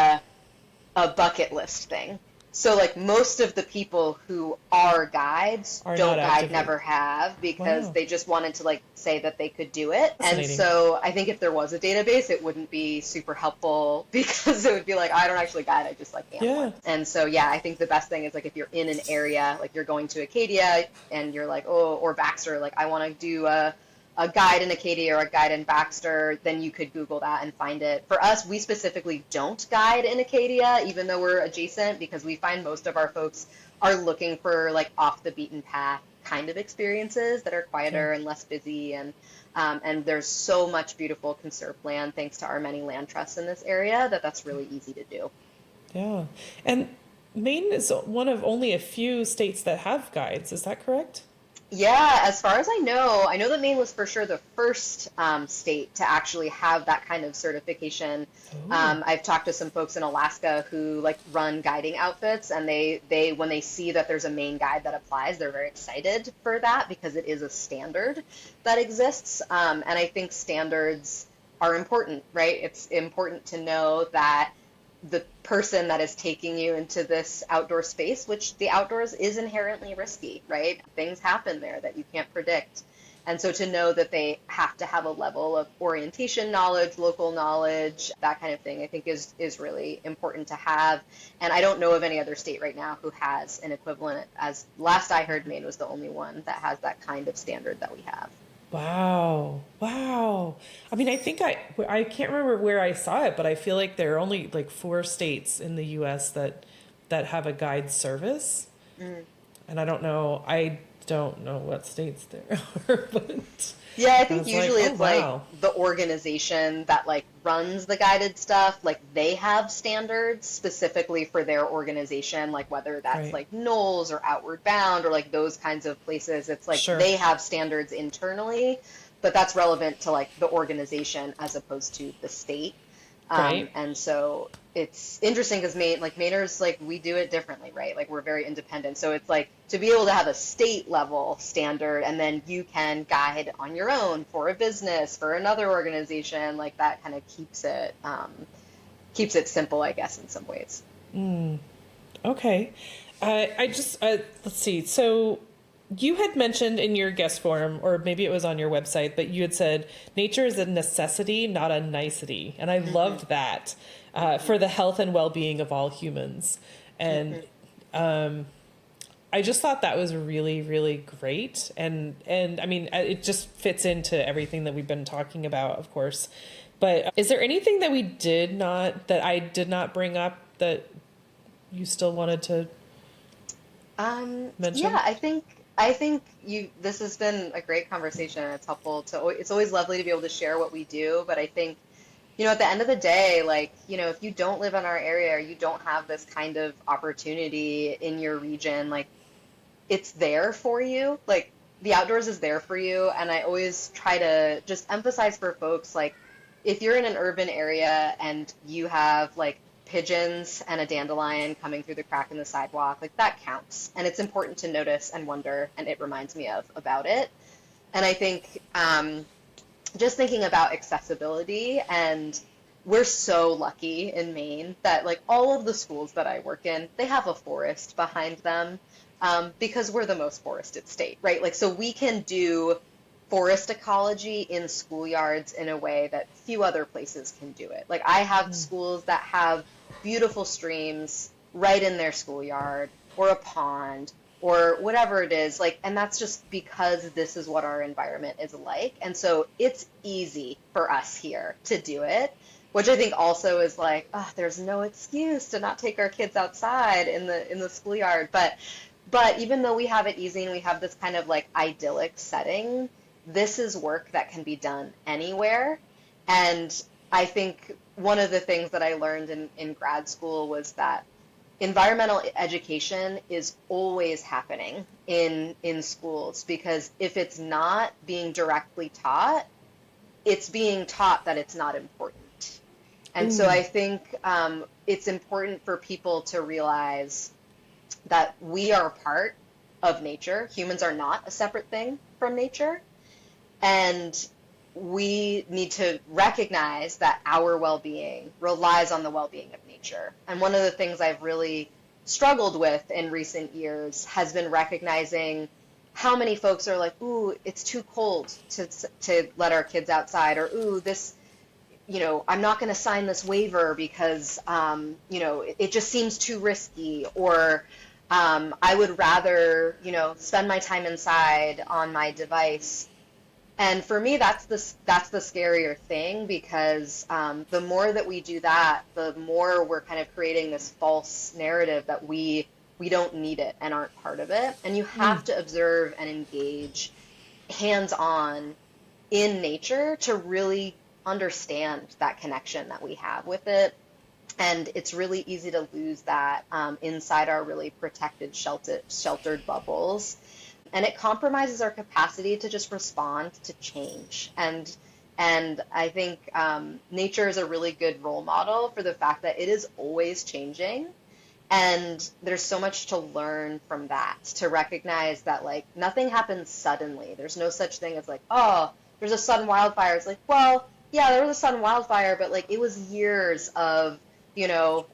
S2: a bucket list thing. So like most of the people who are guides
S1: Are not
S2: don't guide,
S1: actively.
S2: never have, because
S1: Wow.
S2: they just wanted to like say that they could do it. And
S1: Fascinating.
S2: so I think if there was a database, it wouldn't be super helpful because it would be like, I don't actually guide, I just like am
S1: Yeah.
S2: one. And so yeah, I think the best thing is like if you're in an area, like you're going to Acadia and you're like, oh, or Baxter, like I want to do a guide in Acadia or a guide in Baxter, then you could Google that and find it. For us, we specifically don't guide in Acadia, even though we're adjacent, because we find most of our folks are looking for like off the beaten path kind of experiences that are
S1: Yeah.
S2: quieter and less busy. And there's so much beautiful conserved land thanks to our many land trusts in this area that that's really easy to do.
S1: Yeah. And Maine is one of only a few states that have guides. Is that correct?
S2: Yeah, as far as I know that Maine was for sure the first state to actually have that kind of certification.
S1: Oh,
S2: I've talked to some folks in Alaska who like run guiding outfits, and they when they see that there's a Maine guide that applies, they're very excited for that because it is a standard that exists. And I think standards are important, right? It's important to know that the person that is taking you into this outdoor space, which the outdoors is inherently risky, right? Things happen there that you can't predict. And so to know that they have to have a level of orientation knowledge, local knowledge, that kind of thing, I think is really important to have. And I don't know of any other state right now who has an equivalent. As last I heard, Maine was the only one that has that kind of standard that we have.
S1: wow. Wow. I mean, I can't remember where I saw it, but I feel like there are only like four states in the US that have a guide service.
S2: Mm.
S1: And I don't know what states there are, but
S2: Yeah, I
S1: I
S2: think
S1: was like,
S2: usually
S1: "Oh,
S2: it's like
S1: wow."
S2: the organization that like runs the guided stuff, like they have standards specifically for their organization, like whether that's
S1: Right.
S2: like Knowles or Outward Bound or like those kinds of places. It's like
S1: Sure.
S2: they have standards internally, but that's relevant to like the organization as opposed to the state.
S1: Right.
S2: And so it's interesting because Mainers, like we do it differently, right? Like we're very independent. So it's like to be able to have a state level standard and then you can guide on your own for a business, for another organization, like that kind of keeps it simple, I guess, in some ways.
S1: Okay. I just, let's see. So you had mentioned in your guest form, or maybe it was on your website, but you had said nature is a necessity, not a nicety. And I
S2: Hmm.
S1: loved that for the health and well being of all humans. And
S2: Hmm.
S1: I just thought that was really, really great. And I mean, it just fits into everything that we've been talking about, of course. But is there anything that I did not bring up that you still wanted to
S2: Yeah,
S1: mention?
S2: I think this has been a great conversation. It's helpful it's always lovely to be able to share what we do, but I think, at the end of the day, like, if you don't live in our area or you don't have this kind of opportunity in your region, like it's there for you. Like the outdoors is there for you. And I always try to just emphasize for folks, like, if you're in an urban area and you have like pigeons and a dandelion coming through the crack in the sidewalk, like that counts. And it's important to notice and wonder, and it reminds me of about it. And I think just thinking about accessibility, and we're so lucky in Maine that like all of the schools that I work in, they have a forest behind them, because we're the most forested state, right? Like, so we can do forest ecology in schoolyards in a way that few other places can do it. Like, I have schools that have beautiful streams right in their schoolyard or a pond or whatever it is. Like, and that's just because this is what our environment is like. And so it's easy for us here to do it, which I think also is like, oh, there's no excuse to not take our kids outside in the schoolyard. But even though we have it easy and we have this kind of like idyllic setting, this is work that can be done anywhere. And I think one of the things that I learned in grad school was that environmental education is always happening in schools, because if it's not being directly taught, it's being taught that it's not important. And so I think it's important for people to realize that we are part of nature. Humans are not a separate thing from nature. And we need to recognize that our well being relies on the well being of nature. nature. And one of the things I've really struggled with in recent years has been recognizing how many folks are like, ooh, it's too cold to let our kids outside, or ooh, this, I'm not going to sign this waiver because, it just seems too risky, or I would rather, spend my time inside on my device. And for me, that's the scarier thing, because the more that we do that, the more we're kind of creating this false narrative that we don't need it and aren't part of it. And you have to observe and engage hands-on in nature to really understand that connection that we have with it. And it's really easy to lose that inside our really protected, sheltered bubbles. And it compromises our capacity to just respond to change. And I think nature is a really good role model for the fact that it is always changing. And there's so much to learn from that, to recognize that like nothing happens suddenly. There's no such thing as like, oh, there's a sudden wildfire. It's like, well, yeah, there was a sudden wildfire, but like it was years of,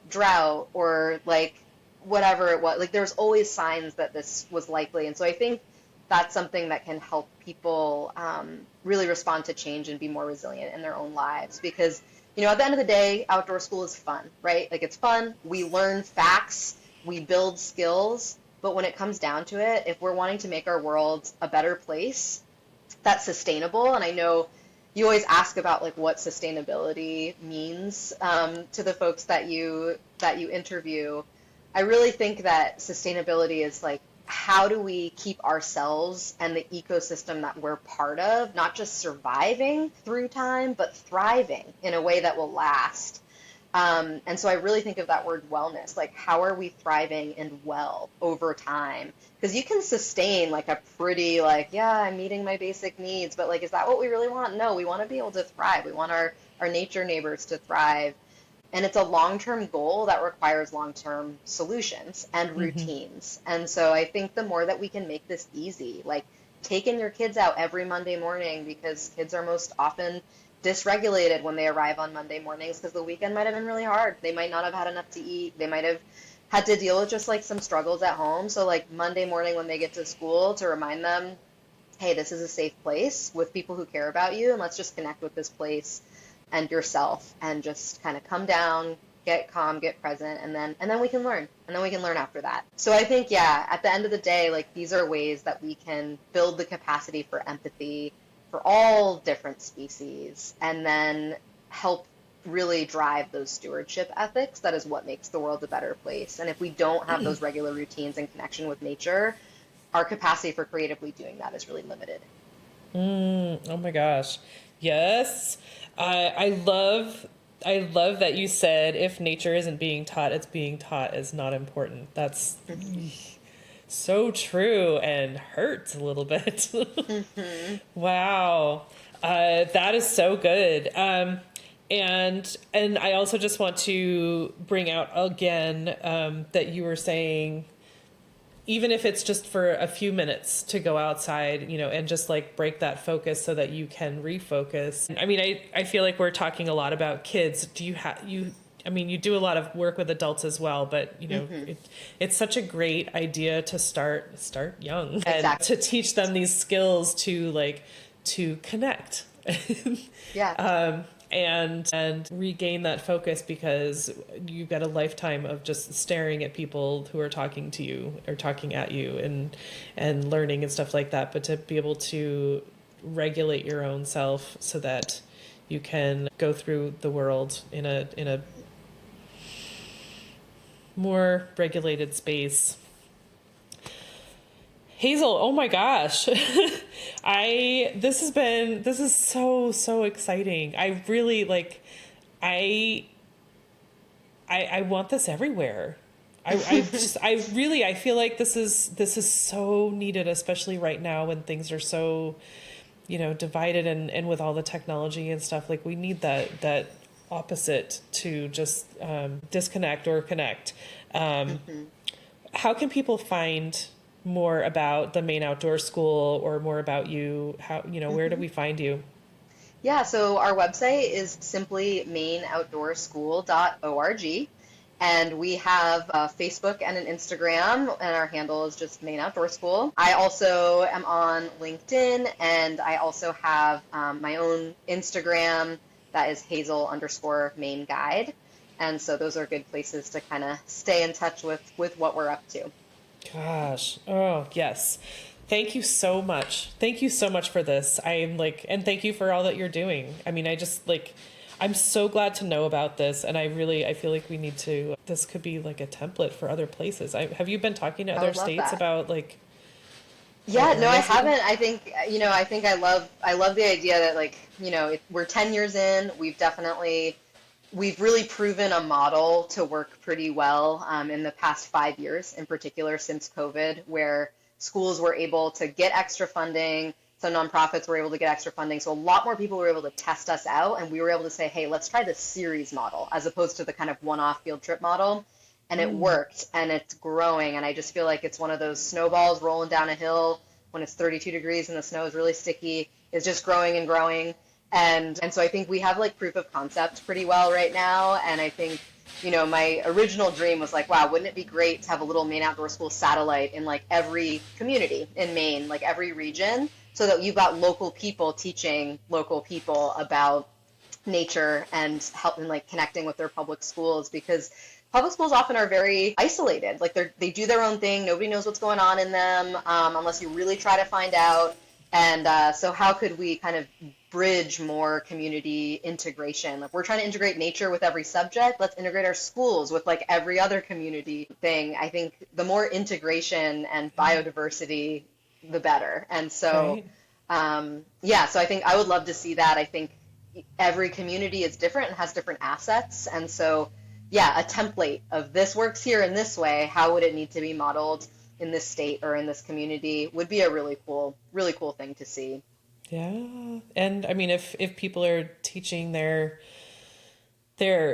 S2: drought, or like whatever it was. Like there's always signs that this was likely. And so I think that's something that can help people really respond to change and be more resilient in their own lives. Because, at the end of the day, outdoor school is fun, right? Like it's fun. We learn facts, we build skills. But when it comes down to it, if we're wanting to make our world a better place that's sustainable, and I know you always ask about like what sustainability means to the folks that you interview. I really think that sustainability is like, how do we keep ourselves and the ecosystem that we're part of not just surviving through time, but thriving in a way that will last? And so I really think of that word wellness, like how are we thriving and well over time? Because you can sustain like a pretty like, yeah, I'm meeting my basic needs, but like, is that what we really want? No, we want to be able to thrive. We want our nature neighbors to thrive. And it's a long-term goal that requires long-term solutions and routines. And so I think the more that we can make this easy, like taking your kids out every Monday morning, because kids are most often dysregulated when they arrive on Monday mornings because the weekend might have been really hard. They might not have had enough to eat. They might have had to deal with just like some struggles at home. So like Monday morning when they get to school, to remind them, hey, this is a safe place with people who care about you, and let's just connect with this place and yourself and just kind of come down, get calm, get present, and then we can learn. And then we can learn after that. So I think, yeah, at the end of the day, like these are ways that we can build the capacity for empathy for all different species, and then help really drive those stewardship ethics. That is what makes the world a better place. And if we don't have those regular routines and connection with nature, our capacity for creatively doing that is really limited.
S1: Oh my gosh. Yes. I love that you said if nature isn't being taught, it's being taught is not important. That's so true and hurts a little bit. Wow. That is so good. And I also just want to bring out again that you were saying, even if it's just for a few minutes to go outside, and just like break that focus so that you can refocus. I mean, I feel like we're talking a lot about kids. Do you you do a lot of work with adults as well, but it's such a great idea to start young and to teach them these skills to connect.
S2: Yeah.
S1: And regain that focus, because you've got a lifetime of just staring at people who are talking to you or talking at you and learning and stuff like that. But to be able to regulate your own self so that you can go through the world in a more regulated space. Hazel, oh my gosh. This is so exciting. I really I want this everywhere. I feel like this is so needed, especially right now when things are so, divided and with all the technology and stuff. Like we need that opposite to just disconnect or connect. How can people find more about the Maine Outdoor School or more about you? How, where do we find you?
S2: Yeah, so our website is simply maineoutdoorschool.org. And we have a Facebook and an Instagram, and our handle is just Maine Outdoor School. I also am on LinkedIn, and I also have my own Instagram that is Hazel_Maine Guide. And so those are good places to kind of stay in touch with what we're up to.
S1: Gosh. Oh, yes. Thank you so much. Thank you so much for this. I'm like, and thank you for all that you're doing. I mean, I just like, I'm so glad to know about this. And I feel like we need to, this could be like a template for other places. Have you been talking to
S2: I
S1: other
S2: would love
S1: states
S2: that.
S1: about like other
S2: Yeah, no, I
S1: areas even?
S2: haven't. I think, I love the idea that like, we're 10 years in. We've really proven a model to work pretty well in the past 5 years, in particular since COVID, where schools were able to get extra funding. Some nonprofits were able to get extra funding. So a lot more people were able to test us out, and we were able to say, hey, let's try the series model as opposed to the kind of one-off field trip model. And it
S1: Mm,
S2: worked, and it's growing. And I just feel like it's one of those snowballs rolling down a hill when it's 32 degrees and the snow is really sticky. It's just growing and growing. And so I think we have like proof of concept pretty well right now. And I think, my original dream was like, wow, wouldn't it be great to have a little Maine Outdoor School satellite in like every community in Maine, like every region, so that you've got local people teaching local people about nature and helping like connecting with their public schools, because public schools often are very isolated. Like they do their own thing. Nobody knows what's going on in them unless you really try to find out. And so how could we kind of bridge more community integration? Like we're trying to integrate nature with every subject. Let's integrate our schools with like every other community thing. I think the more integration and biodiversity, the better. And so,
S1: right.
S2: yeah, so I think I would love to see that. I think every community is different and has different assets. And so, yeah, a template of this works here in this way. How would it need to be modeled in this state or in this community would be a really cool thing to see.
S1: Yeah. And I mean, if people are teaching their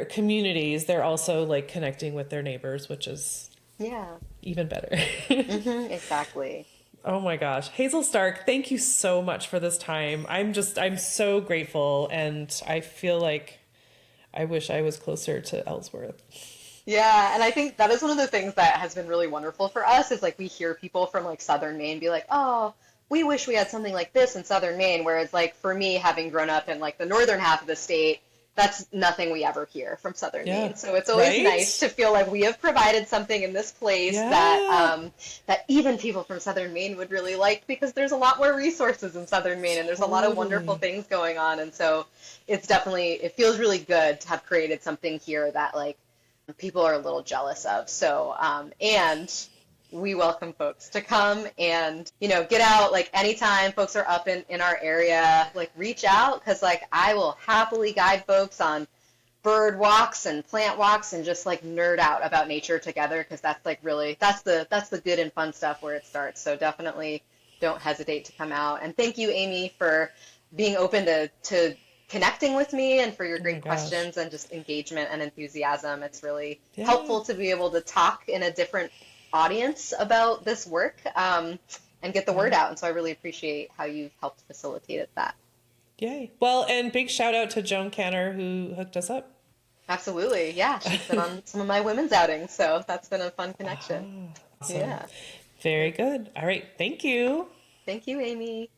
S1: communities, they're also like connecting with their neighbors, which is
S2: Yeah.
S1: even better.
S2: Exactly.
S1: Oh my gosh. Hazel Stark, thank you so much for this time. I'm so grateful, and I feel like I wish I was closer to Ellsworth.
S2: Yeah, and I think that is one of the things that has been really wonderful for us is like we hear people from like Southern Maine be like, "Oh, we wish we had something like this in Southern Maine." Whereas like for me, having grown up in like the northern half of the state, that's nothing we ever hear from Southern
S1: Yeah.
S2: Maine. So it's always nice
S1: Right?
S2: to feel like we have provided something in this place that
S1: Yeah.
S2: that even people from Southern Maine would really like, because there's a lot more resources in Southern Maine and there's a lot of wonderful
S1: Totally.
S2: things going on. And so it feels really good to have created something here that like people are a little jealous of. So, and we welcome folks to come and, get out like anytime folks are up in our area, like reach out, because like I will happily guide folks on bird walks and plant walks and just like nerd out about nature together, because that's like really, that's the good and fun stuff where it starts. So definitely don't hesitate to come out. And thank you, Amy, for being open to connecting with me and for your
S1: Oh my
S2: great
S1: gosh.
S2: questions and just engagement and enthusiasm. It's really
S1: Yeah.
S2: helpful to be able to talk in a different audience about this work and get the word
S1: Right.
S2: out. And so I really appreciate how you've helped facilitate that.
S1: Yay. Well, and big shout out to Joan Kanner who hooked us up.
S2: Absolutely. Yeah. She's been on some of my women's outings. So that's been a fun connection.
S1: Awesome.
S2: Yeah.
S1: Very good. All right. Thank you.
S2: Thank you, Amy.